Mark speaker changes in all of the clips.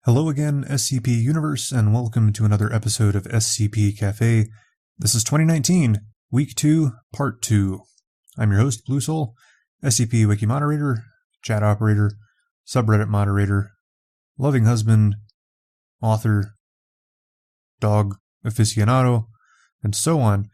Speaker 1: Hello again, SCP Universe, and welcome to another episode of SCP Cafe. This is 2019, Week 2, Part 2. I'm your host, Blue Soul, SCP Wiki Moderator, Chat Operator, Subreddit Moderator, Loving Husband, Author, Dog Aficionado, and so on.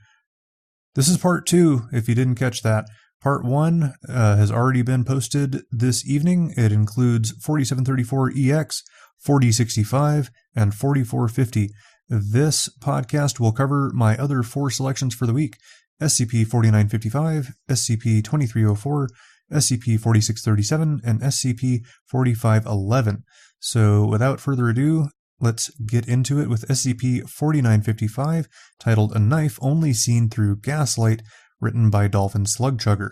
Speaker 1: This is Part 2, if you didn't catch that. Part 1 has already been posted this evening. It includes 4734EX, 4065, and 4450. This podcast will cover my other 4 selections for the week: SCP-4955, SCP-2304, SCP-4637, and SCP-4511. So without further ado, let's get into it with SCP-4955, titled A Knife Only Seen Through Gaslight, written by Dolphin Slugchugger.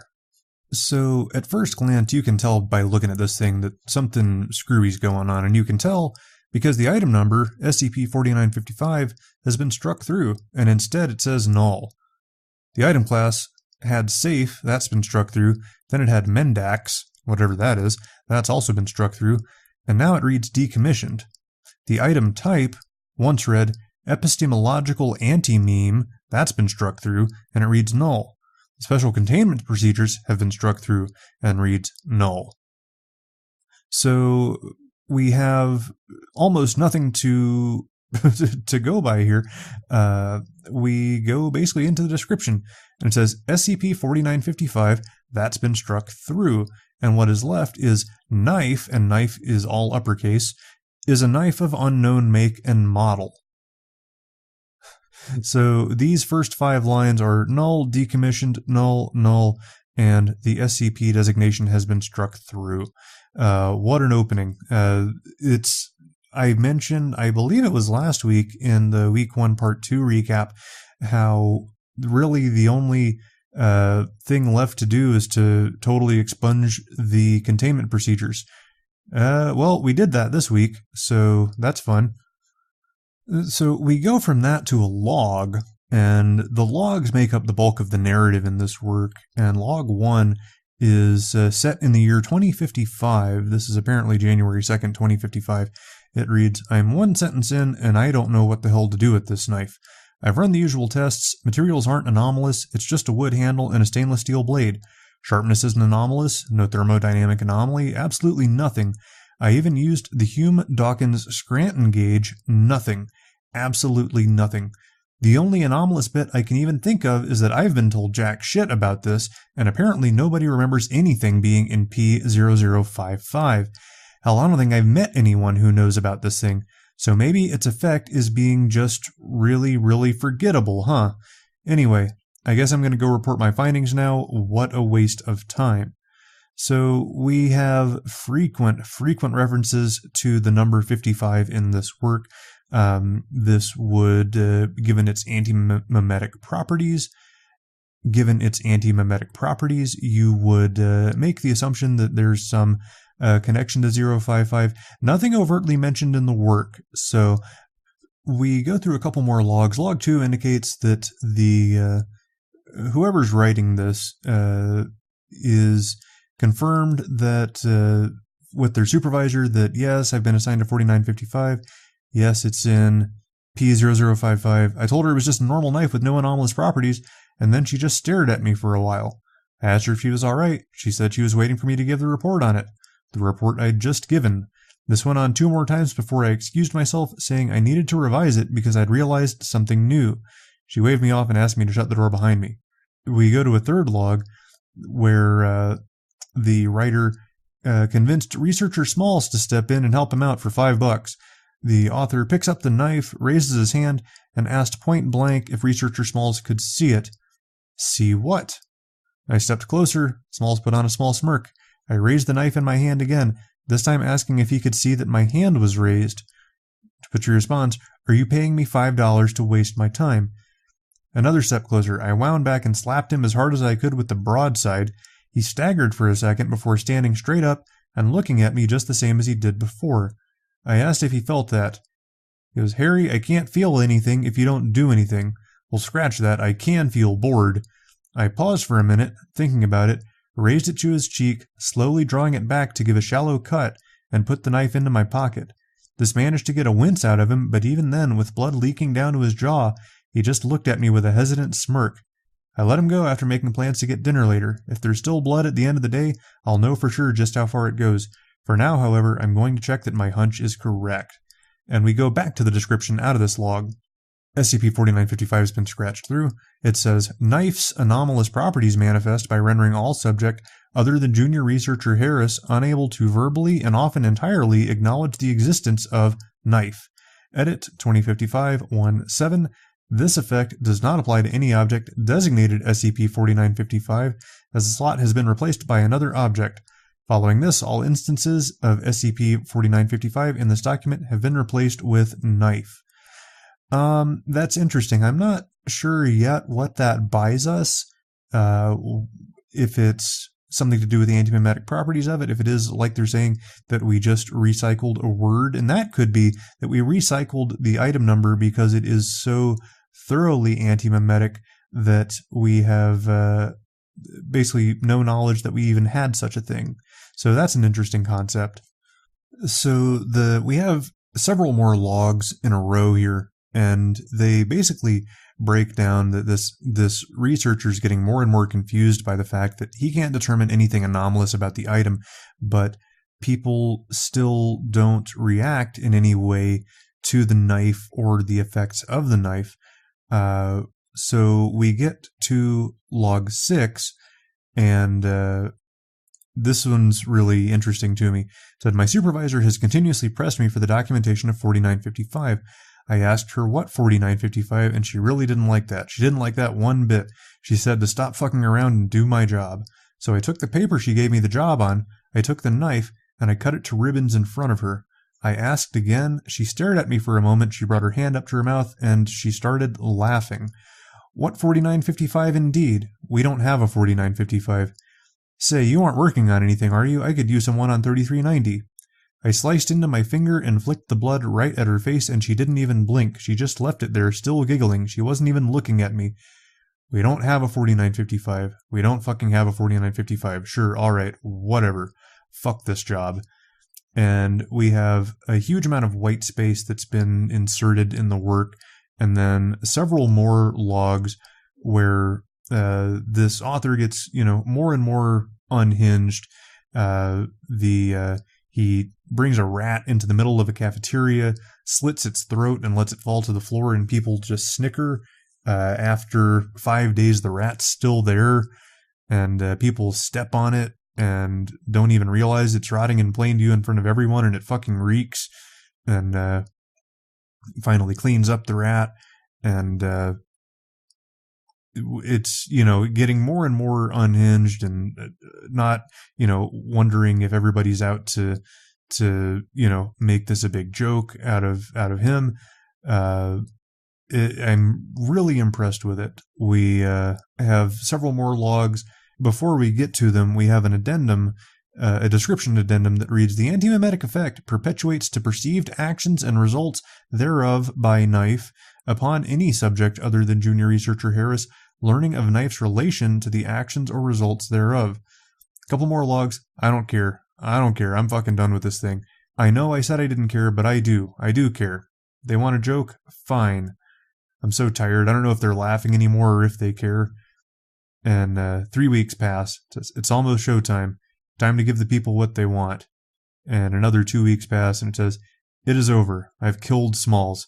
Speaker 1: So, at first glance, you can tell by looking at this thing that something screwy's going on, and you can tell because the item number, SCP-4955, has been struck through, and instead it says null. The item class had safe, that's been struck through, then it had mendax, whatever that is, that's also been struck through, and now it reads decommissioned. The item type once read epistemological anti-meme, that's been struck through, and it reads null. Special containment procedures have been struck through and reads null. So we have almost nothing to go by here. We go basically into the description, and it says SCP-4955, that's been struck through, and what is left is knife, and knife is all uppercase, is a knife of unknown make and model. So these first 5 lines are null, decommissioned, null, null, and the SCP designation has been struck through. What an opening. I mentioned, I believe it was last week in the Week 1 Part 2 recap, how really the only thing left to do is to totally expunge the containment procedures. Well, we did that this week, so that's fun. So we go from that to a log, and the logs make up the bulk of the narrative in this work, and log 1 is set in the year 2055. This is apparently January 2nd, 2055. It reads, I'm 1 sentence in, and I don't know what the hell to do with this knife. I've run the usual tests. Materials aren't anomalous. It's just a wood handle and a stainless steel blade. Sharpness isn't anomalous. No thermodynamic anomaly. Absolutely nothing. I even used the Hume-Dawkins Scranton gauge. Nothing. Absolutely nothing. The only anomalous bit I can even think of is that I've been told jack shit about this, and apparently nobody remembers anything being in P0055. Hell, I don't think I've met anyone who knows about this thing, so maybe its effect is being just really, really forgettable, huh? Anyway, I guess I'm going to go report my findings now. What a waste of time. So we have frequent references to the number 55 in this work. This would, given its anti-memetic properties, you would make the assumption that there's some connection to 055. Nothing overtly mentioned in the work. So we go through a couple more logs. Log 2 indicates that the whoever's writing this is confirmed that with their supervisor that yes, I've been assigned to 4955. Yes, it's in P0055. I told her it was just a normal knife with no anomalous properties, and then she just stared at me for a while. I asked her if she was alright. She said she was waiting for me to give the report on it. The report I'd just given. This went on 2 more times before I excused myself, saying I needed to revise it because I'd realized something new. She waved me off and asked me to shut the door behind me. We go to a third log where the writer convinced researcher Smalls to step in and help him out for $5. The author picks up the knife, raises his hand, and asked point blank if researcher Smalls could see it. See what? I stepped closer. Smalls put on a small smirk. I raised the knife in my hand again, this time asking if he could see that my hand was raised. To which he responds, are you paying me $5 to waste my time? Another step closer. I wound back and slapped him as hard as I could with the broadside. He staggered for a second before standing straight up and looking at me just the same as he did before. I asked if he felt that. He goes, Harry, I can't feel anything if you don't do anything. Well, scratch that. I can feel bored. I paused for a minute, thinking about it, raised it to his cheek, slowly drawing it back to give a shallow cut, and put the knife into my pocket. This managed to get a wince out of him, but even then, with blood leaking down to his jaw, he just looked at me with a hesitant smirk. I let him go after making plans to get dinner later. If there's still blood at the end of the day, I'll know for sure just how far it goes. For now, however, I'm going to check that my hunch is correct. And we go back to the description out of this log. SCP-4955 has been scratched through. It says, knife's anomalous properties manifest by rendering all subject, other than junior researcher Harris, unable to verbally and often entirely acknowledge the existence of knife. Edit 2055-17. This effect does not apply to any object designated SCP-4955, as the slot has been replaced by another object. Following this, all instances of SCP-4955 in this document have been replaced with knife. That's interesting. I'm not sure yet what that buys us. If it's something to do with the antimemetic properties of it, if it is like they're saying that we just recycled a word, and that could be that we recycled the item number because it is so thoroughly antimemetic that we have basically no knowledge that we even had such a thing. So that's an interesting concept. So we have several more logs in a row here, and they basically break down that this researcher is getting more and more confused by the fact that he can't determine anything anomalous about the item, but people still don't react in any way to the knife or the effects of the knife. So we get to log 6, and this one's really interesting to me. It said, my supervisor has continuously pressed me for the documentation of 4955. I asked her what 4955, and she really didn't like that. She didn't like that one bit. She said to stop fucking around and do my job. So I took the paper she gave me the job on, I took the knife, and I cut it to ribbons in front of her. I asked again. She stared at me for a moment. She brought her hand up to her mouth, and she started laughing. What 4955 indeed? We don't have a 4955. Say, you aren't working on anything, are you? I could use someone on 3390. I sliced into my finger and flicked the blood right at her face, and she didn't even blink. She just left it there, still giggling. She wasn't even looking at me. We don't have a 4955. We don't fucking have a 4955. Sure, alright, whatever. Fuck this job. And we have a huge amount of white space that's been inserted in the work, and then several more logs where this author gets, more and more unhinged. He brings a rat into the middle of a cafeteria, slits its throat, and lets it fall to the floor, and people just snicker. After 5 days, the rat's still there, and people step on it and don't even realize it's rotting in plain view in front of everyone, and it fucking reeks. And finally cleans up the rat, and it's, getting more and more unhinged, and not, wondering if everybody's out to make this a big joke out of him. I'm really impressed with it. We have several more logs. Before we get to them, we have an addendum, a description addendum that reads, the antimemetic effect perpetuates to perceived actions and results thereof by knife upon any subject other than junior researcher Harris learning of knife's relation to the actions or results thereof. A couple more logs. I don't care. I'm fucking done with this thing. I know I said I didn't care, but I do. I do care. They want a joke? Fine. I'm so tired. I don't know if they're laughing anymore or if they care. And 3 weeks pass. It's almost showtime. Time to give the people what they want. And another 2 weeks pass, and it says, it is over. I've killed Smalls.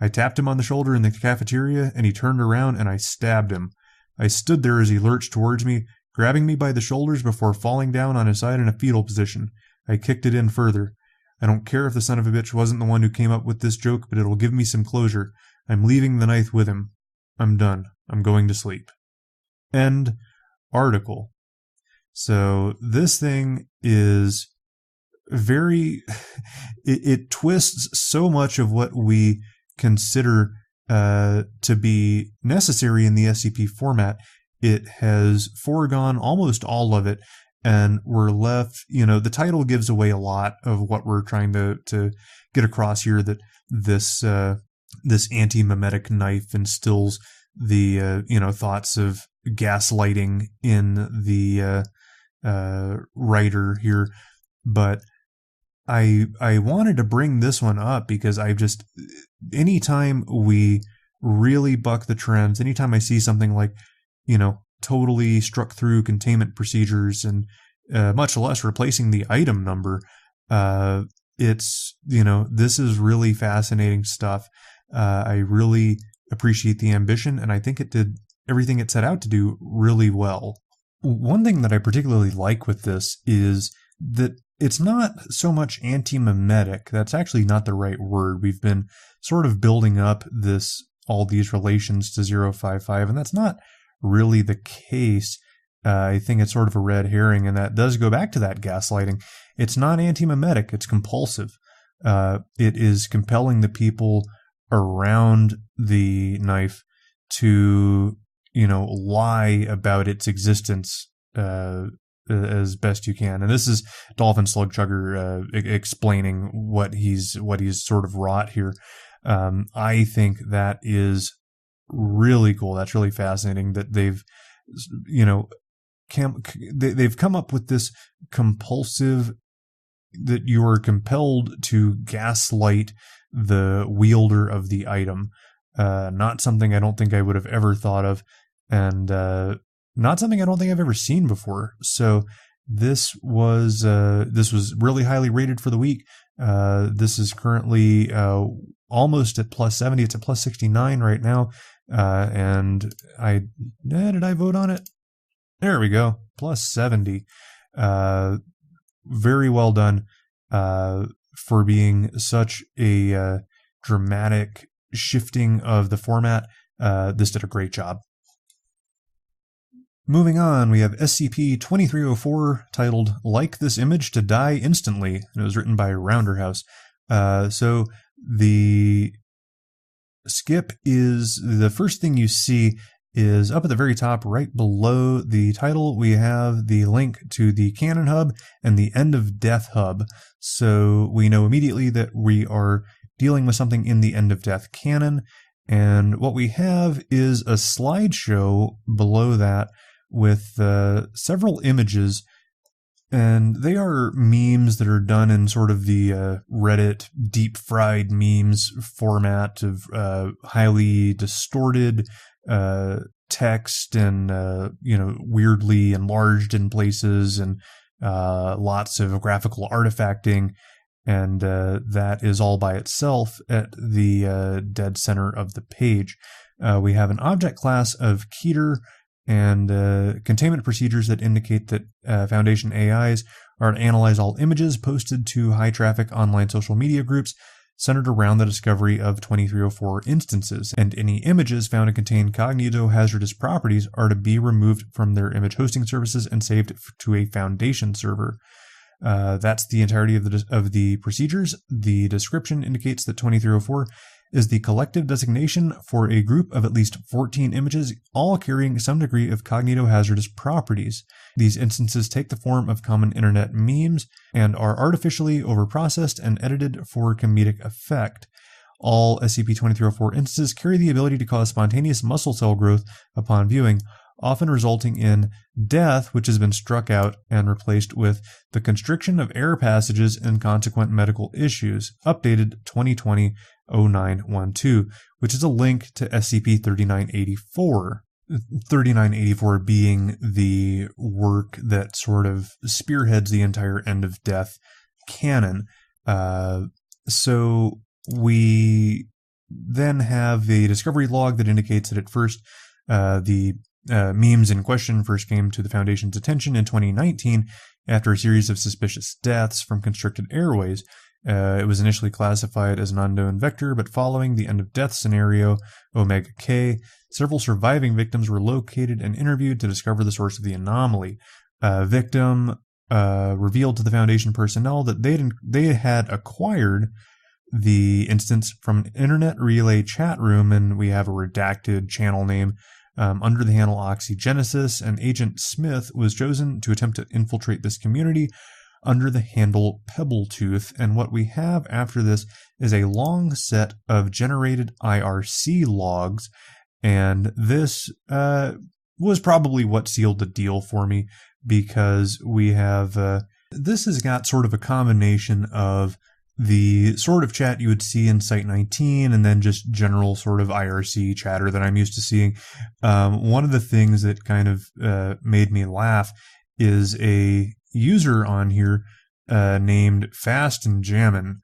Speaker 1: I tapped him on the shoulder in the cafeteria, and he turned around, and I stabbed him. I stood there as he lurched towards me, grabbing me by the shoulders before falling down on his side in a fetal position. I kicked it in further. I don't care if the son of a bitch wasn't the one who came up with this joke, but it'll give me some closure. I'm leaving the knife with him. I'm done. I'm going to sleep. End article. So this thing is very... It twists so much of what we consider to be necessary in the SCP format. It has foregone almost all of it, and we're left, the title gives away a lot of what we're trying to get across here, that this anti-memetic knife instills the, thoughts of gaslighting in the writer here. But I wanted to bring this one up because anytime we really buck the trends, anytime I see something like, totally struck through containment procedures and much less replacing the item number, this is really fascinating stuff. I really appreciate the ambition, and I think it did everything it set out to do really well. One thing that I particularly like with this is that it's not so much anti-memetic. That's actually not the right word. We've been sort of building up all these relations to 055, and that's not really the case. I think it's sort of a red herring, and that does go back to that gaslighting. It's not anti-memetic, it's compulsive. It is compelling the people around the knife to, lie about its existence as best you can. And this is Dolphin Slug Chugger explaining what he's sort of wrought here. I think that is really cool. That's really fascinating that they've come up with this compulsive, that you are compelled to gaslight the wielder of the item. Not something I don't think I would have ever thought of, and not something I don't think I've ever seen before. So this was really highly rated for the week. This is currently almost at plus 70. It's at plus 69 right now. And did I vote on it? There we go. Plus 70. Very well done for being such a dramatic shifting of the format. This did a great job. Moving on, we have SCP-2304 titled Like This Image to Die Instantly, and it was written by Rounderhouse. So the skip is the first thing you see is up at the very top, right below the title. We have the link to the Canon Hub and the End of Death Hub. So we know immediately that we are dealing with something in the End of Death canon. And what we have is a slideshow below that with several images. And they are memes that are done in sort of the Reddit deep fried memes format of highly distorted text and, weirdly enlarged in places, and lots of graphical artifacting. And that is all by itself at the dead center of the page. We have an object class of Keter and containment procedures that indicate that Foundation AIs are to analyze all images posted to high-traffic online social media groups centered around the discovery of 2304 instances, and any images found to contain cognitohazardous properties are to be removed from their image hosting services and saved to a Foundation server. That's the entirety of the procedures. The description indicates that 2304 is the collective designation for a group of at least 14 images, all carrying some degree of cognitohazardous properties. These instances take the form of common internet memes and are artificially overprocessed and edited for comedic effect. All SCP-2304 instances carry the ability to cause spontaneous muscle cell growth upon viewing, often resulting in death, which has been struck out and replaced with the constriction of air passages and consequent medical issues. Updated 2020-0912, which is a link to SCP-3984. 3984 being the work that sort of spearheads the entire End of Death canon. So we then have a discovery log that indicates that at first the memes in question first came to the Foundation's attention in 2019 after a series of suspicious deaths from constricted airways. It was initially classified as an unknown vector, but following the End of Death scenario, Omega K, several surviving victims were located and interviewed to discover the source of the anomaly. Victim revealed to the Foundation personnel that they had acquired the instance from an internet relay chat room, and we have a redacted channel name, under the handle Oxygenesis, and Agent Smith was chosen to attempt to infiltrate this community under the handle Pebbletooth. And what we have after this is a long set of generated IRC logs, and this was probably what sealed the deal for me, because we have This has got sort of a combination of the sort of chat you would see in Site 19 and then just general sort of IRC chatter that I'm used to seeing. One of the things that kind of made me laugh is a user on here named Fast and Jammin',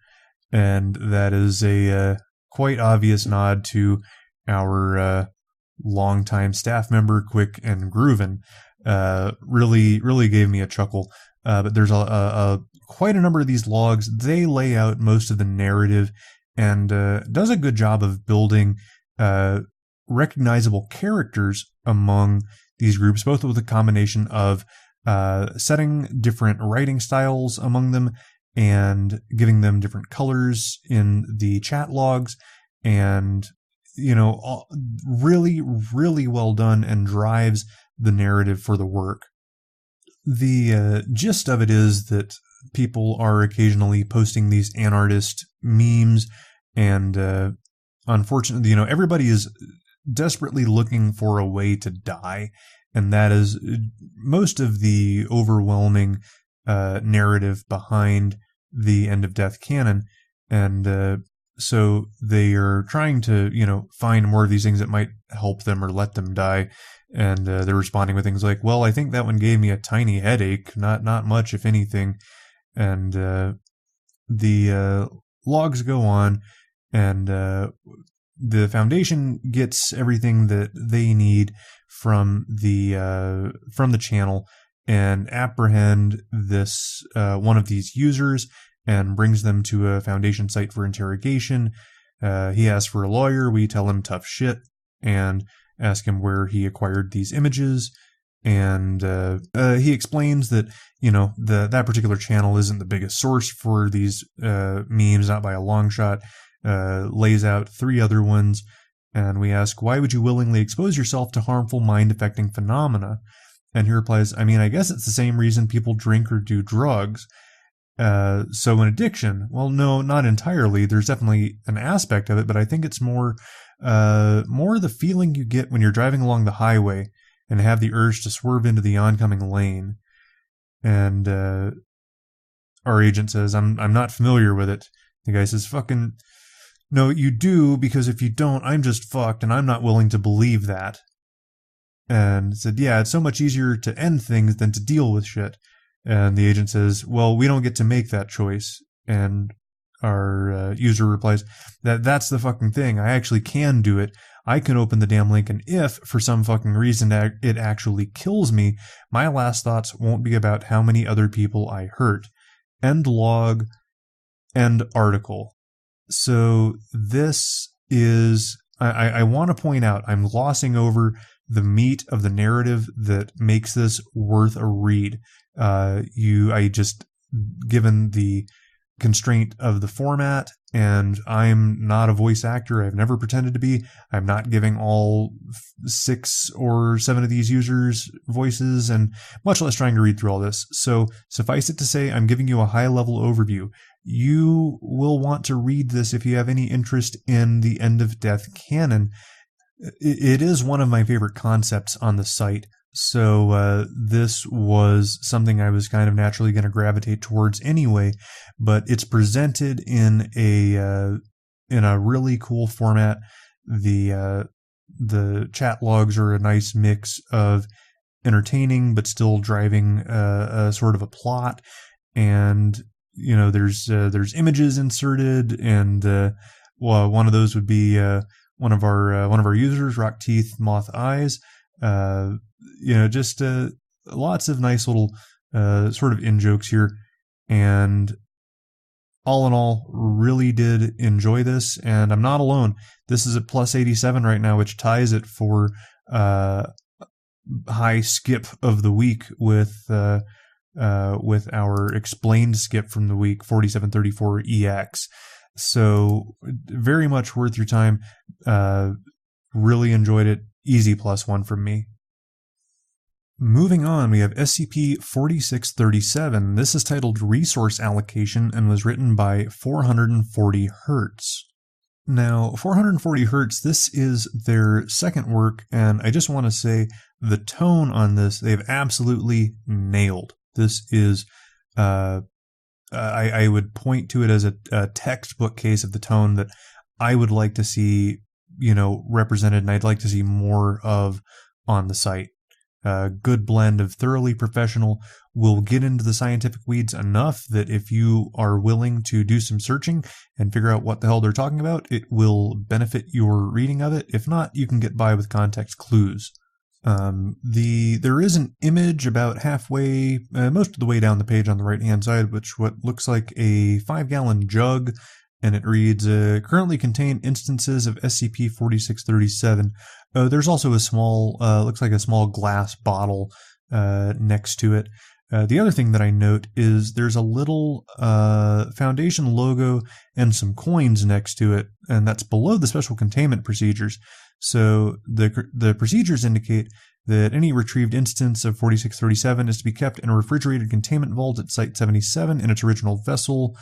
Speaker 1: and that is a quite obvious nod to our longtime staff member, Quick and Groovin'. Really gave me a chuckle. But there's quite a number of these logs. They lay out most of the narrative and does a good job of building recognizable characters among these groups, both with a combination of setting different writing styles among them and giving them different colors in the chat logs, and really well done and drives the narrative for the work. The gist of it is that people are occasionally posting these anartist memes, and unfortunately, everybody is desperately looking for a way to die, and that is most of the overwhelming narrative behind the end of death canon. And so they are trying to, find more of these things that might help them or let them die. And they're responding with things like, well, I think that one gave me a tiny headache, not much, if anything. And the logs go on, and the Foundation gets everything that they need from the channel and apprehend this one of these users and brings them to a Foundation site for interrogation. He asks for a lawyer. We tell him tough shit and ask him where he acquired these images, and he explains that that particular channel isn't the biggest source for these memes, not by a long shot. Lays out 3 other ones, and we ask, why would you willingly expose yourself to harmful mind-affecting phenomena? And he replies, I guess it's the same reason people drink or do drugs. So an addiction, well, no, not entirely. There's definitely an aspect of it, but I think it's more the feeling you get when you're driving along the highway and have the urge to swerve into the oncoming lane. And our agent says, I'm not familiar with it. The guy says, fucking, no, you do, because if you don't, I'm just fucked, and I'm not willing to believe that. And said, yeah, it's so much easier to end things than to deal with shit. And the agent says, well, we don't get to make that choice. And our user replies, that's the fucking thing. I actually can do it. I can open the damn link, and if, for some fucking reason, it actually kills me, my last thoughts won't be about how many other people I hurt. End log, end article. So this is, I want to point out, I'm glossing over the meat of the narrative that makes this worth a read. Given the constraint of the format, and I'm not a voice actor, I've never pretended to be, I'm not giving all 6 or 7 of these users voices, and much less trying to read through all this. So suffice it to say, I'm giving you a high-level overview. You will want to read this if you have any interest in the End of Death canon. It is one of my favorite concepts on the site. So this was something I was kind of naturally going to gravitate towards anyway, but it's presented in a really cool format. The chat logs are a nice mix of entertaining but still driving a sort of a plot, and there's images inserted, and one of those would be one of our users, Rock Teeth Moth Eyes. Just lots of nice little sort of in-jokes here. And all in all, really did enjoy this, and I'm not alone. This is at plus 87 right now, which ties it for high skip of the week with our explained skip from the week, 4734 EX. So very much worth your time. Really enjoyed it. Easy +1 from me. Moving on, we have SCP-4637. This is titled Resource Allocation and was written by 440 Hertz. Now, 440 Hertz, this is their second work, and I just want to say the tone on this, they've absolutely nailed. This is I would point to it as a textbook case of the tone that I would like to see, represented, and I'd like to see more of on the site. A good blend of thoroughly professional will get into the scientific weeds enough that if you are willing to do some searching and figure out what the hell they're talking about, it will benefit your reading of it. If not, you can get by with context clues. There is an image about halfway, most of the way down the page on the right hand side, which what looks like a 5-gallon jug, and it reads, currently contain instances of SCP-4637. There's also a small, looks like a small glass bottle next to it. The other thing that I note is there's a little Foundation logo and some coins next to it, and that's below the special containment procedures. So the procedures indicate that any retrieved instance of 4637 is to be kept in a refrigerated containment vault at Site 77 in its original vessel,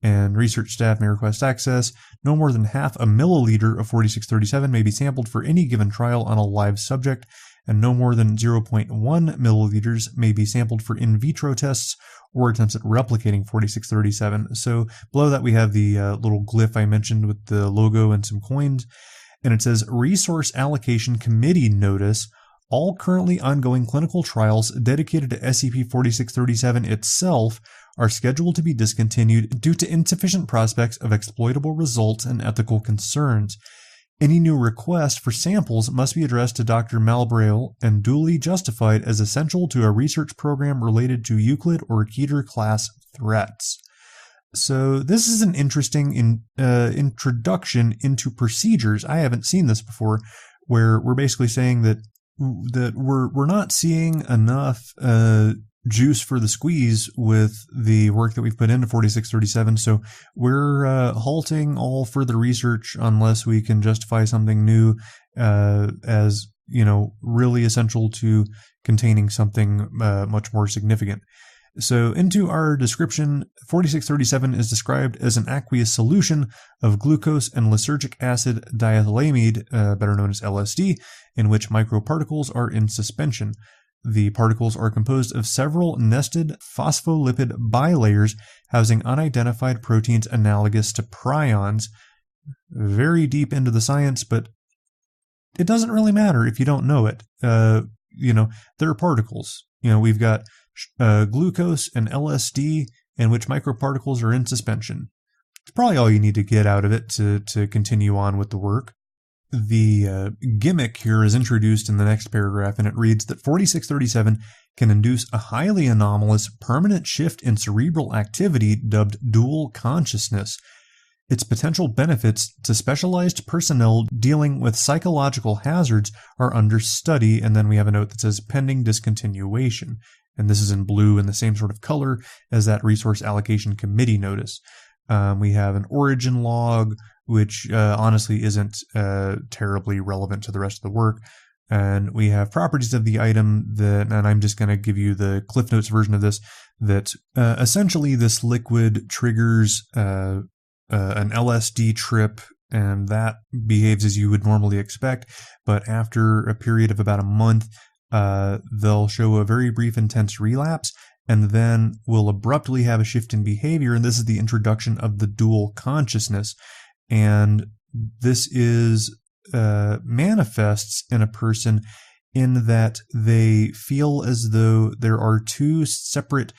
Speaker 1: and research staff may request access. No more than half a milliliter of 4637 may be sampled for any given trial on a live subject, and no more than 0.1 milliliters may be sampled for in vitro tests or attempts at replicating 4637. So below that we have the little glyph I mentioned with the logo and some coins, and it says Resource Allocation Committee Notice. All currently ongoing clinical trials dedicated to SCP-4637 itself are scheduled to be discontinued due to insufficient prospects of exploitable results and ethical concerns. Any new request for samples must be addressed to Dr. Malbrail and duly justified as essential to a research program related to Euclid or Keter class threats. So this is an interesting introduction into procedures. I haven't seen this before, where we're basically saying that we're not seeing enough juice for the squeeze with the work that we've put into 4637. So we're halting all further research unless we can justify something new as really essential to containing something much more significant. So into our description, 4637 is described as an aqueous solution of glucose and lysergic acid diethylamide, better known as LSD, in which microparticles are in suspension. The particles are composed of several nested phospholipid bilayers housing unidentified proteins analogous to prions. Very deep into the science, but it doesn't really matter if you don't know it. They're particles. We've got glucose and LSD in which microparticles are in suspension. It's probably all you need to get out of it to continue on with the work. The gimmick here is introduced in the next paragraph, and it reads that 4637 can induce a highly anomalous permanent shift in cerebral activity dubbed dual consciousness. Its potential benefits to specialized personnel dealing with psychological hazards are under study, and then we have a note that says pending discontinuation. And this is in blue in the same sort of color as that Resource Allocation Committee notice. We have an origin log, which honestly isn't terribly relevant to the rest of the work. And we have properties of the item and I'm just going to give you the Cliff Notes version of this, that essentially this liquid triggers an LSD trip, and that behaves as you would normally expect. But after a period of about a month, they'll show a very brief intense relapse, and then will abruptly have a shift in behavior, and this is the introduction of the dual consciousness. And this is manifests in a person in that they feel as though there are two separate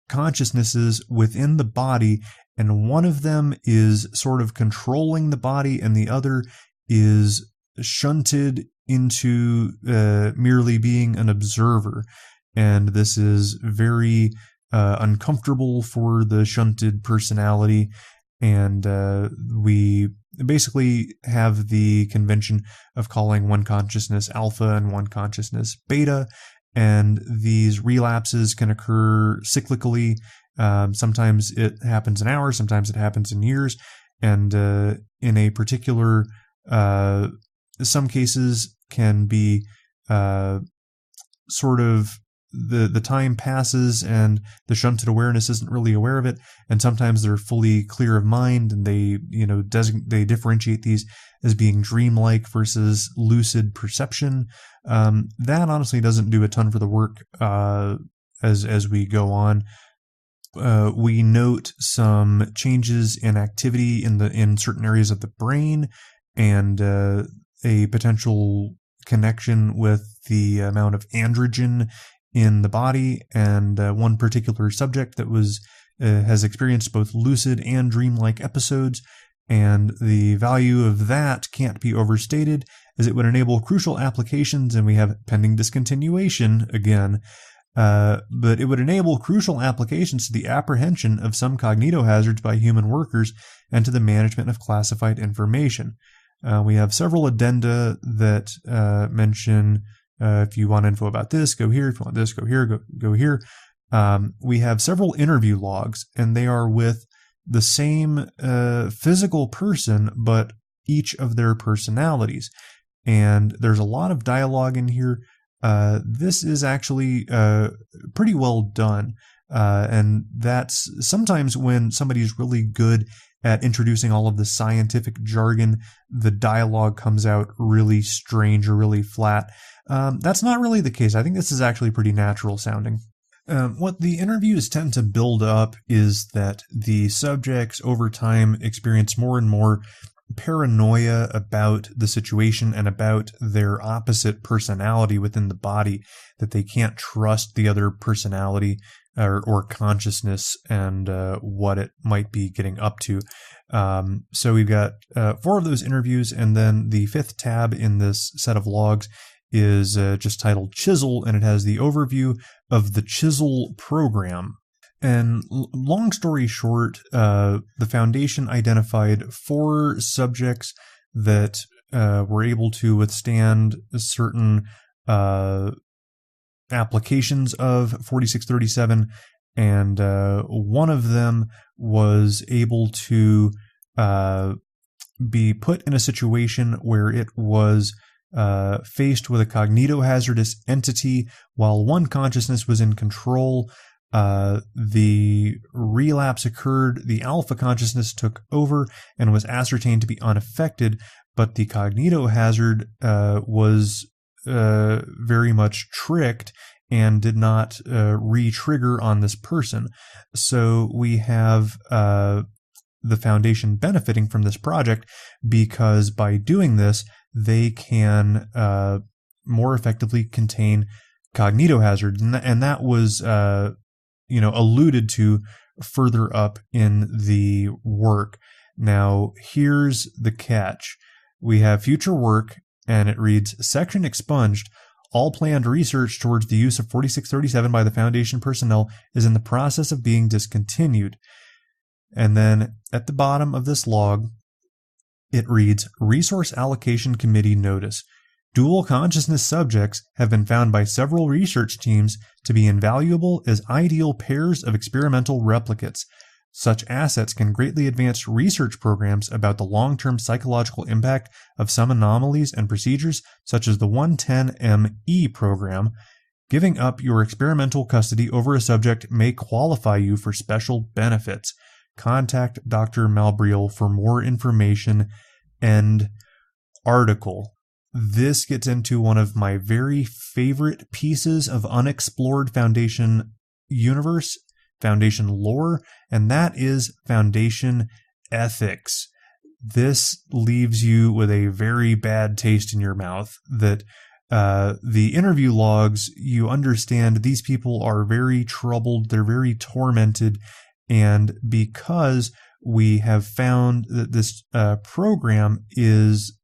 Speaker 1: consciousnesses within the body, and one of them is sort of controlling the body, and the other is shunted into merely being an observer. And this is very uncomfortable for the shunted personality. And we basically have the convention of calling one consciousness alpha and one consciousness beta. And these relapses can occur cyclically. Sometimes it happens in hours, sometimes it happens in years. And in a particular, some cases can be sort of the time passes and the shunted awareness isn't really aware of it, and sometimes they're fully clear of mind, and they they differentiate these as being dreamlike versus lucid perception. That honestly doesn't do a ton for the work as we go on. We note some changes in activity in certain areas of the brain, and a potential connection with the amount of androgen in the body. And one particular subject that has experienced both lucid and dreamlike episodes, and the value of that can't be overstated, as it would enable crucial applications, and we have pending discontinuation again. But it would enable crucial applications to the apprehension of some cognitohazards by human workers and to the management of classified information. We have several addenda that mention if you want info about this, go here. If you want this, go here, go here. We have several interview logs, and they are with the same physical person, but each of their personalities. And there's a lot of dialogue in here. This is actually pretty well done. And that's sometimes when somebody's really good at introducing all of the scientific jargon, the dialogue comes out really strange or really flat. That's not really the case. I think this is actually pretty natural sounding. What the interviews tend to build up is that the subjects over time experience more and more paranoia about the situation and about their opposite personality within the body, that they can't trust the other personality or consciousness and what it might be getting up to. So we've got 4 of those interviews, and then the 5th tab in this set of logs is just titled Chisel, and it has the overview of the Chisel program. And long story short, the Foundation identified 4 subjects that were able to withstand certain applications of 4637, and one of them was able to be put in a situation where it was faced with a cognitohazardous entity while one consciousness was in control. The relapse occurred, the alpha consciousness took over and was ascertained to be unaffected, but the cognitohazard was very much tricked and did not re-trigger on this person. So we have the Foundation benefiting from this project, because by doing this, they can more effectively contain cognitohazards, and that was alluded to further up in the work. Now, here's the catch. We have future work, and it reads, section expunged. All planned research towards the use of 4637 by the Foundation personnel is in the process of being discontinued. And then at the bottom of this log, it reads, Resource Allocation Committee Notice. Dual consciousness subjects have been found by several research teams to be invaluable as ideal pairs of experimental replicates. Such assets can greatly advance research programs about the long-term psychological impact of some anomalies and procedures, such as the 110ME program. Giving up your experimental custody over a subject may qualify you for special benefits. Contact Dr. Malbriel for more information. End article. This gets into one of my very favorite pieces of unexplored Foundation universe, Foundation lore, and that is Foundation ethics. This leaves you with a very bad taste in your mouth, that the interview logs, you understand these people are very troubled, they're very tormented, and because we have found that this program is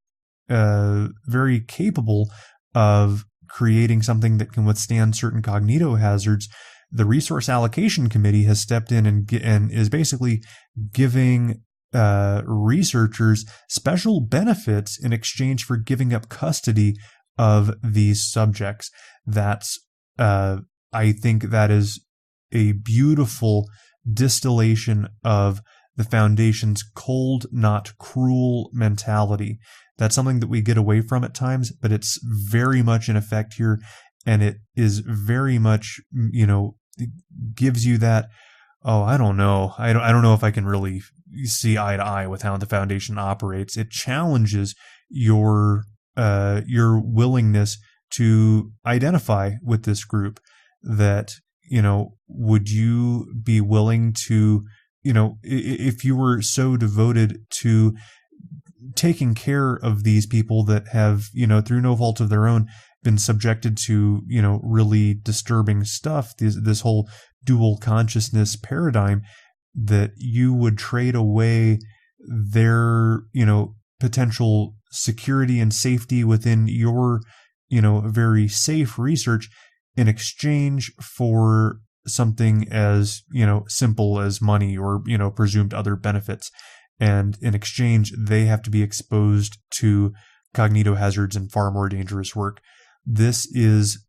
Speaker 1: very capable of creating something that can withstand certain cognitohazards, the Resource Allocation Committee has stepped in and is basically giving researchers special benefits in exchange for giving up custody of these subjects. That's, I think that is a beautiful distillation of the Foundation's cold, not cruel mentality. That's something that we get away from at times, but it's very much in effect here, and it is very much, it gives you that, I don't know. I don't know if I can really see eye to eye with how the Foundation operates. It challenges your willingness to identify with this group, that would you be willing to, if you were so devoted to taking care of these people that have, through no fault of their own, been subjected to, really disturbing stuff, this whole dual consciousness paradigm, that you would trade away their, potential security and safety within your, very safe research in exchange for something as, simple as money or, presumed other benefits. And in exchange, they have to be exposed to cognitohazards and far more dangerous work. This is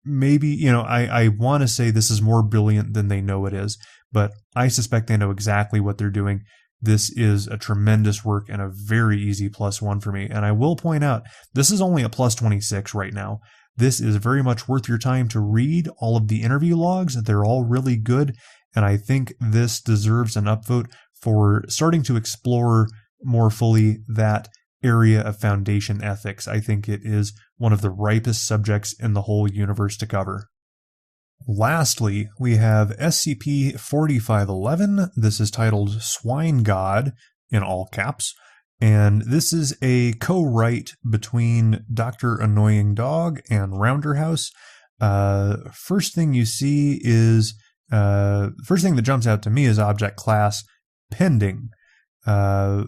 Speaker 1: maybe, I want to say this is more brilliant than they know it is, but I suspect they know exactly what they're doing. This is a tremendous work and a very easy +1 for me. And I will point out, this is only a +26 right now. This is very much worth your time to read all of the interview logs. They're all really good. And I think this deserves an upvote for starting to explore more fully that area of foundation ethics. I think it is one of the ripest subjects in the whole universe to cover. Lastly, we have SCP-4511. This is titled Swine God, in all caps. And this is a co-write between Dr. Annoying Dog and Rounderhouse. First thing you see is, first thing that jumps out to me is object class pending. We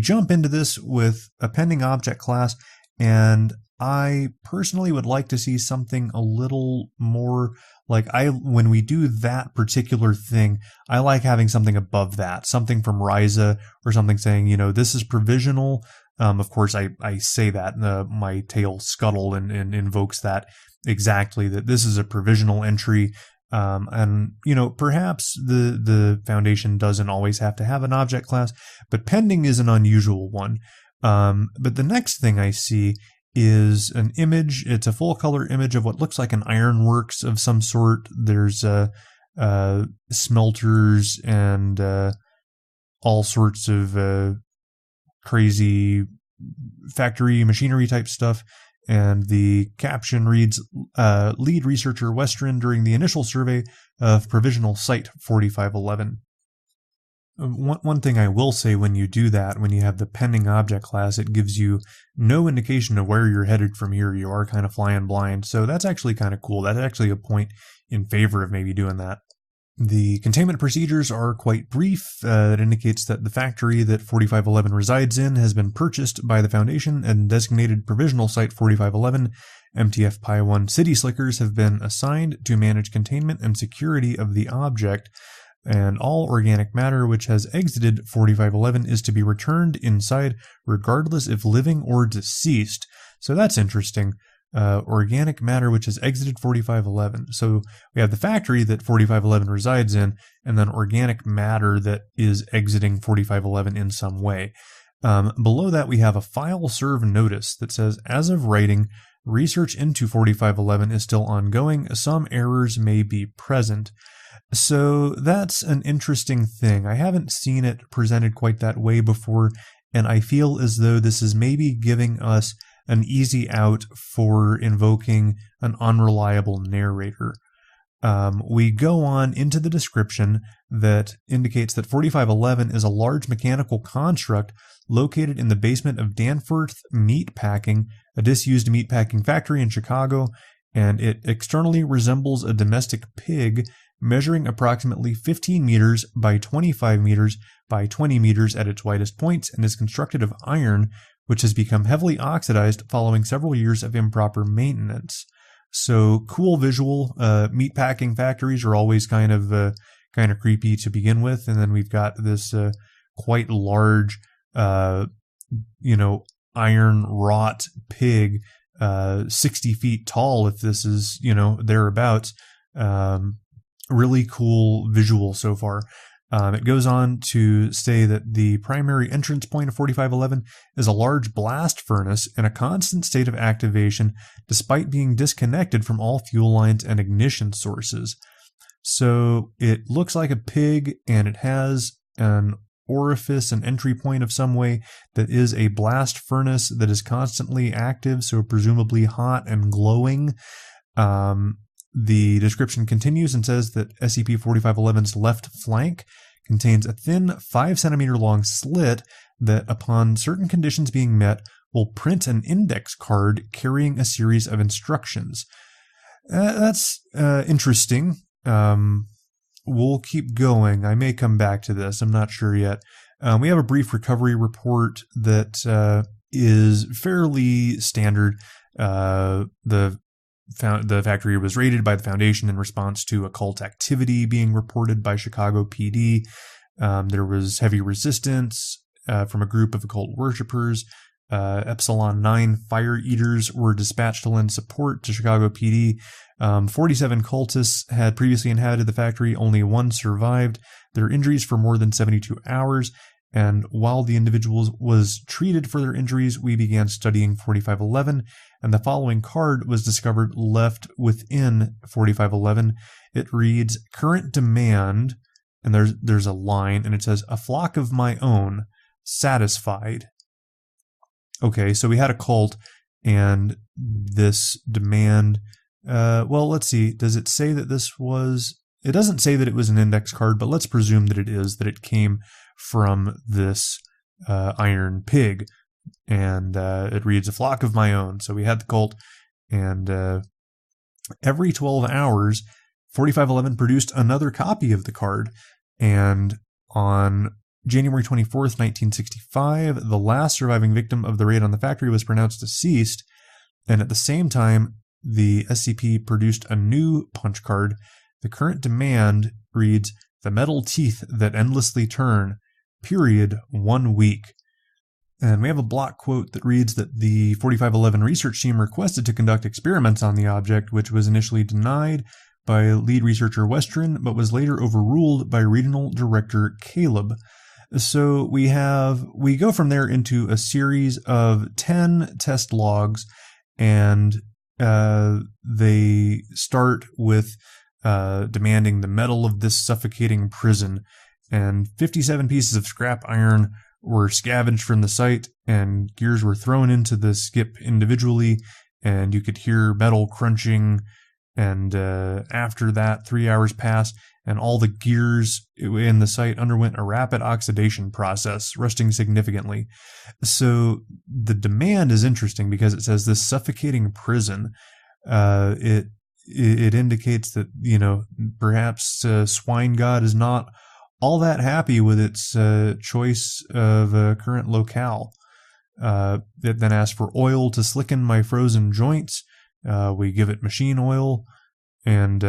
Speaker 1: jump into this with a pending object class, and I personally would like to see something a little more like when we do that particular thing, I like having something above that, something from RISA or something saying, this is provisional. Of course, I say that, my tail scuttle and invokes that exactly, that this is a provisional entry. And, perhaps the Foundation doesn't always have to have an object class, but pending is an unusual one. But the next thing I see is an image. It's a full color image of what looks like an ironworks of some sort. There's smelters and all sorts of crazy factory machinery type stuff. And the caption reads, lead researcher Western during the initial survey of provisional site 4511. One thing I will say when you do that, when you have the pending object class, it gives you no indication of where you're headed from here. You are kind of flying blind. So that's actually kind of cool. That's actually a point in favor of maybe doing that. The containment procedures are quite brief. It indicates that the factory that 4511 resides in has been purchased by the Foundation and designated provisional site 4511. MTF Pi 1 city slickers have been assigned to manage containment and security of the object, and all organic matter which has exited 4511 is to be returned inside regardless if living or deceased. So that's interesting. Organic matter which has exited 4511. So we have the factory that 4511 resides in, and then organic matter that is exiting 4511 in some way. Below that, we have a file serve notice that says, as of writing, research into 4511 is still ongoing. Some errors may be present. So that's an interesting thing. I haven't seen it presented quite that way before, and I feel as though this is maybe giving us an easy out for invoking an unreliable narrator. We go on into the description that indicates that 4511 is a large mechanical construct located in the basement of Danforth Meatpacking, a disused meatpacking factory in Chicago, and it externally resembles a domestic pig measuring approximately 15 meters by 25 meters by 20 meters at its widest points, and is constructed of iron, which has become heavily oxidized following several years of improper maintenance. So cool visual. Meatpacking factories are always kind of creepy to begin with, and then we've got this quite large, iron wrought pig, 60 feet tall, if this is thereabouts. Really cool visual so far. It goes on to say that the primary entrance point of 4511 is a large blast furnace in a constant state of activation despite being disconnected from all fuel lines and ignition sources. So it looks like a pig, and it has an orifice, an entry point of some way that is a blast furnace that is constantly active, so presumably hot and glowing. the description continues and says that SCP-4511's left flank contains a thin 5-centimeter long slit that, upon certain conditions being met, will print an index card carrying a series of instructions. That's interesting. We'll keep going. I may come back to this. I'm not sure yet. We have a brief recovery report that is fairly standard. The factory was raided by the Foundation in response to occult activity being reported by Chicago PD. There was heavy resistance from a group of occult worshippers. Epsilon 9 fire eaters were dispatched to lend support to Chicago PD. 47 cultists had previously inhabited the factory. Only one survived their injuries for more than 72 hours. And while the individual was treated for their injuries, we began studying 4511, and the following card was discovered left within 4511. It reads, current demand, and there's a line, and it says, a flock of my own, satisfied. Okay, so we had a cult, and this demand, well, let's see, does it say that this was, it doesn't say that it was an index card, but let's presume that it is, that it came from this iron pig, and it reads, a flock of my own. So we had the cult, and every 12 hours, 4511 produced another copy of the card, and on January 24th, 1965, the last surviving victim of the raid on the factory was pronounced deceased, and at the same time, the SCP produced a new punch card. The current demand reads, the metal teeth that endlessly turn, period, 1 week. And we have a block quote that reads that the 4511 research team requested to conduct experiments on the object, which was initially denied by lead researcher Western, but was later overruled by regional director Caleb. So we go from there into a series of 10 test logs, and they start with demanding the metal of this suffocating prison, and 57 pieces of scrap iron were scavenged from the site, and gears were thrown into the skip individually, and you could hear metal crunching, and after that 3 hours passed, and all the gears in the site underwent a rapid oxidation process, rusting significantly. So the demand is interesting because it says this suffocating prison. It indicates that, you know, perhaps Swine God is not all that happy with its choice of a current locale. It then asks for oil to slicken my frozen joints. We give it machine oil, and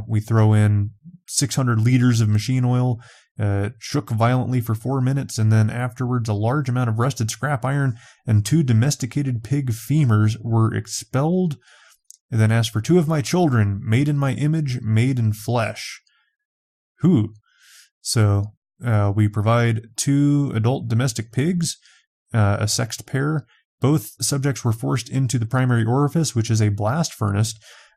Speaker 1: we throw in 600 liters of machine oil. It shook violently for 4 minutes, and then afterwards a large amount of rusted scrap iron and 2 domesticated pig femurs were expelled. It then asked for 2 of my children, made in my image, made in flesh. Who? So we provide 2 adult domestic pigs, a sexed pair. Both subjects were forced into the primary orifice, which is a blast furnace.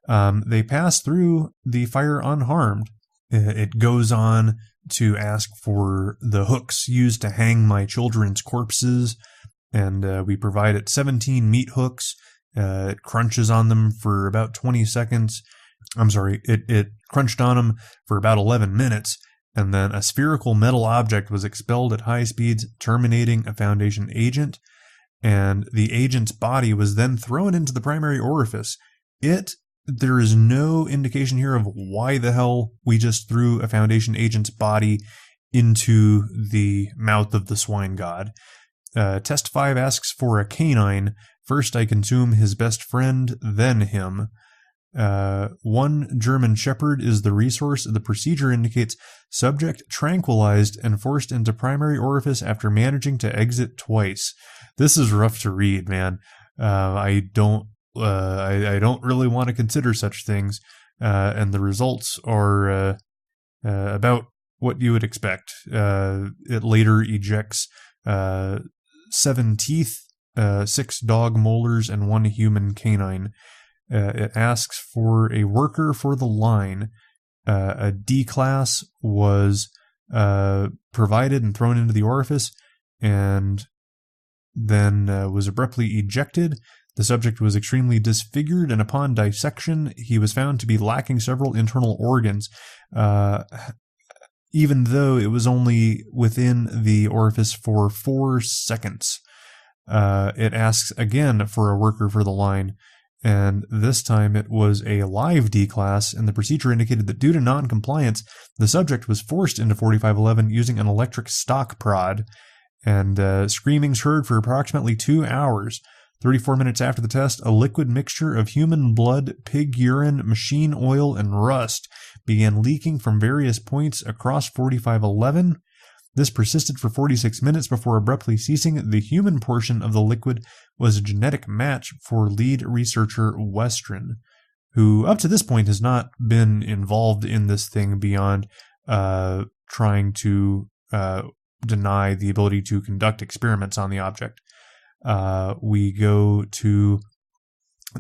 Speaker 1: They passed through the fire unharmed. It goes on to ask for the hooks used to hang my children's corpses, and we provide it 17 meat hooks. It crunches on them for about 20 seconds. I'm sorry, it crunched on them for about 11 minutes, and then a spherical metal object was expelled at high speeds, terminating a Foundation agent, and the agent's body was then thrown into the primary orifice. There is no indication here of why the hell we just threw a Foundation agent's body into the mouth of the Swine God. Test 5 asks for a canine. First I consume his best friend, then him. 1 German Shepherd is the resource. The procedure indicates subject tranquilized and forced into primary orifice after managing to exit twice. This is rough to read, man. I don't really want to consider such things, and the results are about what you would expect. It later ejects 7 teeth, 6 dog molars, and 1 human canine. It asks for a worker for the line. A D-class was provided and thrown into the orifice, and then was abruptly ejected. The subject was extremely disfigured, and upon dissection, he was found to be lacking several internal organs, even though it was only within the orifice for 4 seconds. It asks again for a worker for the line, and this time it was a live D-class, and the procedure indicated that due to non-compliance, the subject was forced into 4511 using an electric shock prod, and screamings heard for approximately 2 hours. 34 minutes after the test, a liquid mixture of human blood, pig urine, machine oil, and rust began leaking from various points across 4511. This persisted for 46 minutes before abruptly ceasing. The human portion of the liquid was a genetic match for lead researcher Western, who up to this point has not been involved in this thing beyond trying to deny the ability to conduct experiments on the object. We go to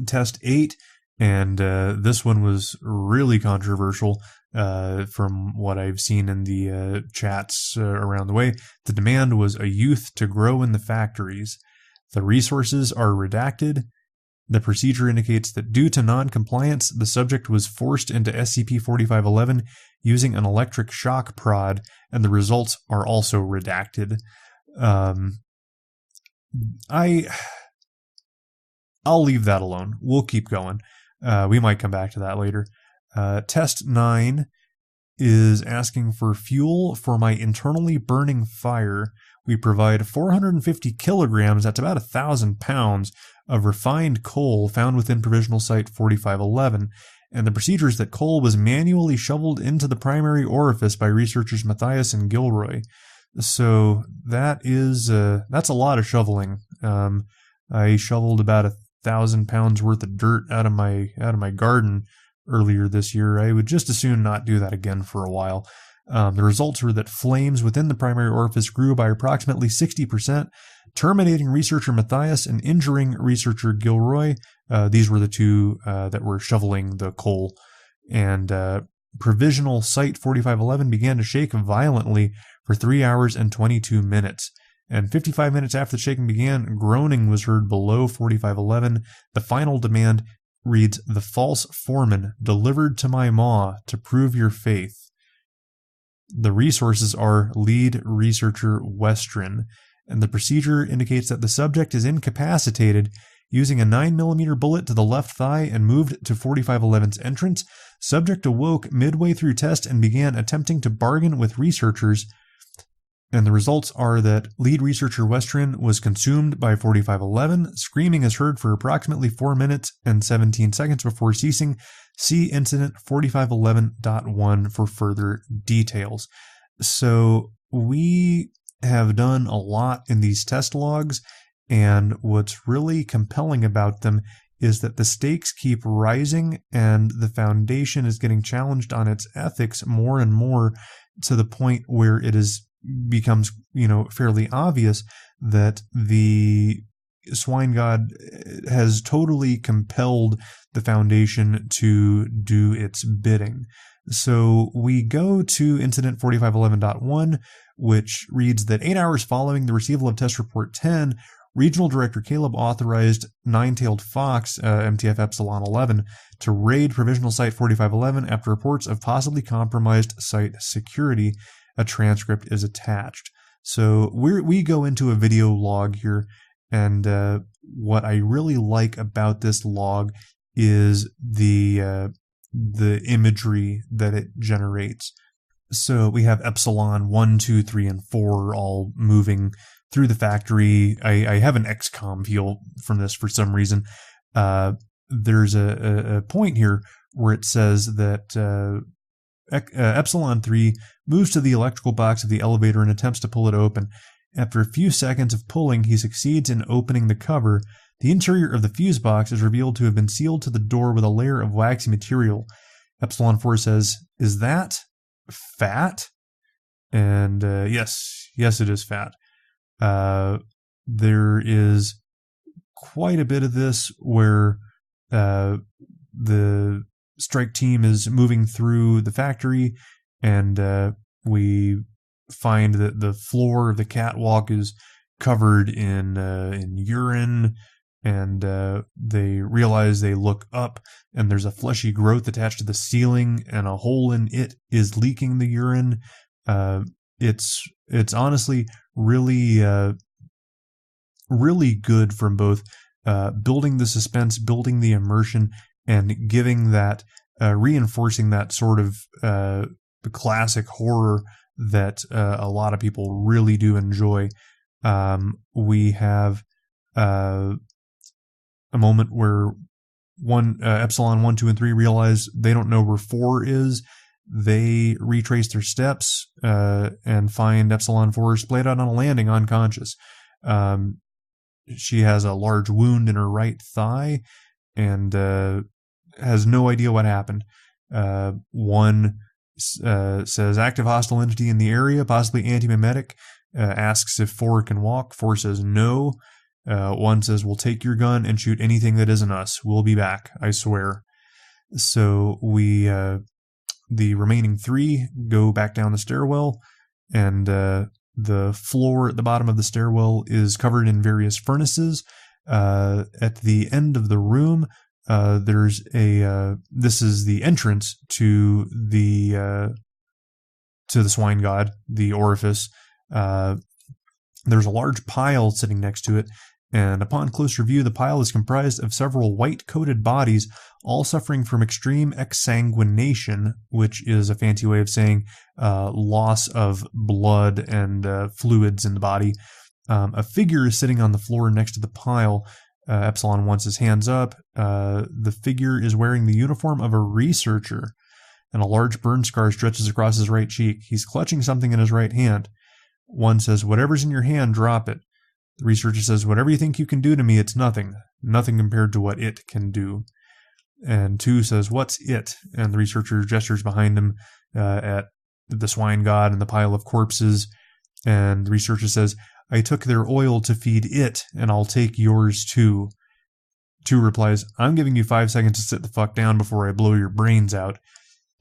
Speaker 1: test 8, and this one was really controversial from what I've seen in the chats around the way. The demand was a youth to grow in the factories. The resources are redacted. The procedure indicates that due to non-compliance, the subject was forced into SCP-4511 using an electric shock prod, and the results are also redacted. I'll leave that alone. We'll keep going. We might come back to that later. Test 9 is asking for fuel for my internally burning fire. We provide 450 kilograms, that's about 1,000 pounds, of refined coal found within Provisional Site 4511, and the procedure is that coal was manually shoveled into the primary orifice by researchers Matthias and Gilroy. So that's a lot of shoveling. I shoveled about 1,000 pounds worth of dirt out of my garden earlier this year. I would just as soon not do that again for a while. The results were that flames within the primary orifice grew by approximately 60%, terminating researcher Matthias and injuring researcher Gilroy. These were the two that were shoveling the coal. And Provisional Site 4511 began to shake violently for 3 hours and 22 minutes. And 55 minutes after the shaking began, groaning was heard below 4511. The final demand reads, "The false foreman delivered to my maw to prove your faith." The resources are lead researcher Western, and the procedure indicates that the subject is incapacitated. Using a 9mm bullet to the left thigh and moved to 4511's entrance, subject awoke midway through test and began attempting to bargain with researchers. And the results are that lead researcher Western was consumed by 4511. Screaming is heard for approximately 4 minutes and 17 seconds before ceasing. See incident 4511.1 for further details. So we have done a lot in these test logs, and what's really compelling about them is that the stakes keep rising and the Foundation is getting challenged on its ethics more and more, to the point where it becomes, fairly obvious that the Swine God has totally compelled the Foundation to do its bidding. So we go to incident 4511.1, which reads that 8 hours following the receival of Test Report 10, Regional Director Caleb authorized Nine-Tailed Fox, MTF Epsilon 11, to raid Provisional Site 4511 after reports of possibly compromised site security. A transcript is attached. So we go into a video log here, and what I really like about this log is the imagery that it generates. So we have Epsilon 1, 2, 3, and 4 all moving through the factory. I have an XCOM feel from this for some reason. There's a point here where it says that Epsilon 3 moves to the electrical box of the elevator and attempts to pull it open. After a few seconds of pulling, he succeeds in opening the cover. The interior of the fuse box is revealed to have been sealed to the door with a layer of waxy material. Epsilon 4 says, "Is that fat?" And yes, it is fat. There is quite a bit of this where the strike team is moving through the factory, and we find that the floor of the catwalk is covered in urine and they realize they look up, and there's a fleshy growth attached to the ceiling, and a hole in it is leaking the urine. It's honestly really really good from both building the suspense, building the immersion, and giving that reinforcing that sort of classic horror that a lot of people really do enjoy. We have a moment where Epsilon 1, 2, and 3 realize they don't know where 4 is. They retrace their steps and find Epsilon 4 splayed out on a landing unconscious. She has a large wound in her right thigh and has no idea what happened. 1 says active hostile entity in the area, possibly antimimetic. Asks if 4 can walk. 4 says no. 1 says, we'll take your gun and shoot anything that isn't us. We'll be back, I swear. So the remaining 3 go back down the stairwell, and the floor at the bottom of the stairwell is covered in various furnaces. At the end of the room, there's this is the entrance to the swine god, the orifice. There's a large pile sitting next to it, and upon closer view, the pile is comprised of several white-coated bodies, all suffering from extreme exsanguination, which is a fancy way of saying loss of blood and fluids in the body. A figure is sitting on the floor next to the pile. Epsilon wants his hands up. The figure is wearing the uniform of a researcher, and a large burn scar stretches across his right cheek. He's clutching something in his right hand. 1 says, whatever's in your hand, drop it. The researcher says, whatever you think you can do to me, it's nothing. Nothing compared to what it can do. And 2 says, what's it? And the researcher gestures behind him at the swine god and the pile of corpses. And the researcher says, I took their oil to feed it, and I'll take yours too. 2 replies, I'm giving you 5 seconds to sit the fuck down before I blow your brains out.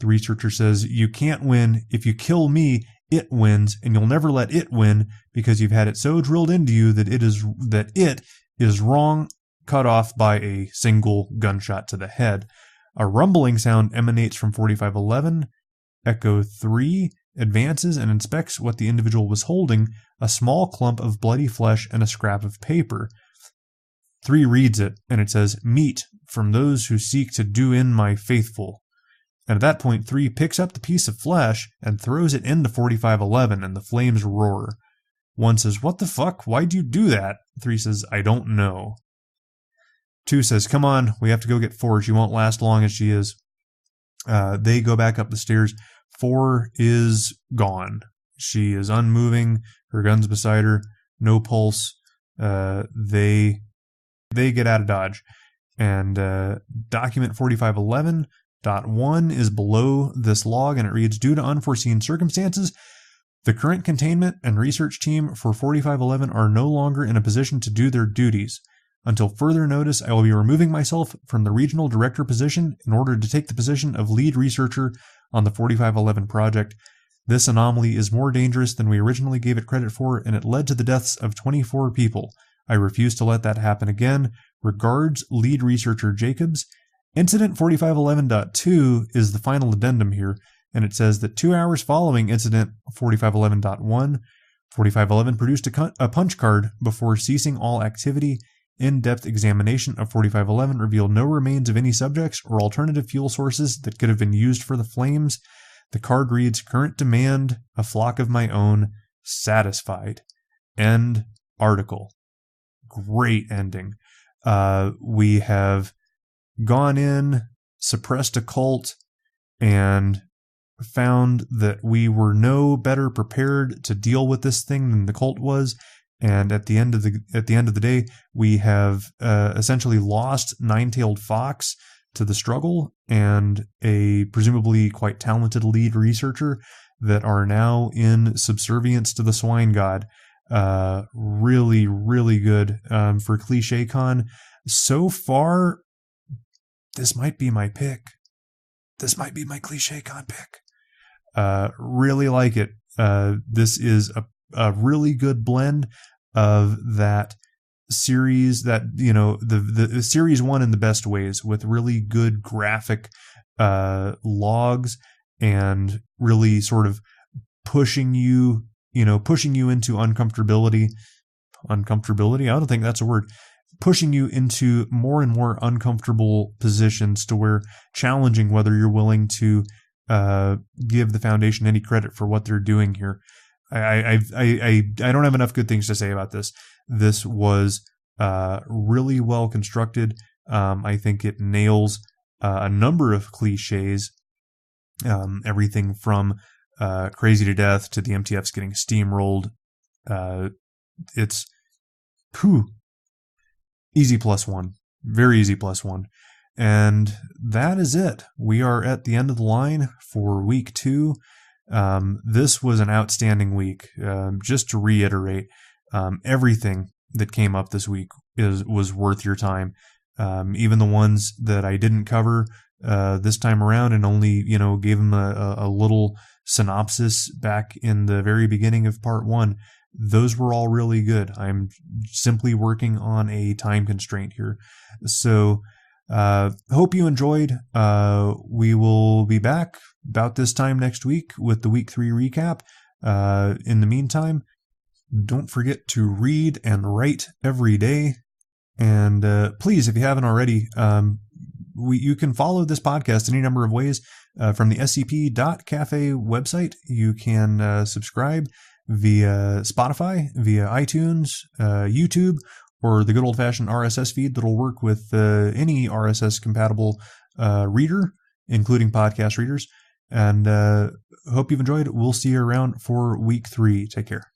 Speaker 1: The researcher says, you can't win. If you kill me, it wins, and you'll never let it win because you've had it so drilled into you that it is wrong, cut off by a single gunshot to the head. A rumbling sound emanates from 4511. Echo 3 advances and inspects what the individual was holding, a small clump of bloody flesh and a scrap of paper. 3 reads it, and it says, meat from those who seek to do in my faithful. And at that point, 3 picks up the piece of flesh and throws it into 4511, and the flames roar. 1 says, what the fuck? Why'd you do that? 3 says, I don't know. 2 says, come on, we have to go get 4. She won't last long as she is. They go back up the stairs. 4 is gone. She is unmoving. Her gun's beside her. No pulse. They get out of Dodge. And document 4511.1 is below this log, and it reads, due to unforeseen circumstances, the current containment and research team for 4511 are no longer in a position to do their duties. Until further notice, I will be removing myself from the regional director position in order to take the position of lead researcher on the 4511 project. This anomaly is more dangerous than we originally gave it credit for, and it led to the deaths of 24 people. I refuse to let that happen again. Regards, lead researcher Jacobs. Incident 4511.2 is the final addendum here, and it says that 2 hours following Incident 4511.1, 4511 produced a punch card before ceasing all activity. In-depth examination of 4511 revealed no remains of any subjects or alternative fuel sources that could have been used for the flames. The card reads, current demand, a flock of my own, satisfied. End article. Great ending. We have gone in, suppressed a cult, and found that we were no better prepared to deal with this thing than the cult was. And at the end of the day, we have essentially lost Nine-Tailed Fox to the struggle and a presumably quite talented lead researcher that are now in subservience to the swine god. Really, really good for Cliché Con. So far, this might be my pick. This might be my Cliché Con pick. Really like it. This is a really good blend of that series that, the series one in the best ways, with really good graphic logs and really sort of pushing you into uncomfortability. I don't think that's a word. Pushing you into more and more uncomfortable positions, to where challenging whether you're willing to give the Foundation any credit for what they're doing here. I don't have enough good things to say about this. This was really well constructed. I think it nails a number of cliches. Everything from crazy to death to the MTFs getting steamrolled. It's easy +1. Very easy +1. And that is it. We are at the end of the line for week 2. This was an outstanding week. Just to reiterate, everything that came up this week was worth your time. Even the ones that I didn't cover this time around, and only gave them a little synopsis back in the very beginning of part 1. Those were all really good. I'm simply working on a time constraint here. So hope you enjoyed. We will be back about this time next week with the week 3 recap. In the meantime, don't forget to read and write every day. And please, if you haven't already, you can follow this podcast any number of ways. From the scp.cafe website, you can subscribe via Spotify, via iTunes, YouTube, or the good old-fashioned RSS feed that'll work with any RSS-compatible reader, including podcast readers. And hope you've enjoyed. We'll see you around for week 3. Take care.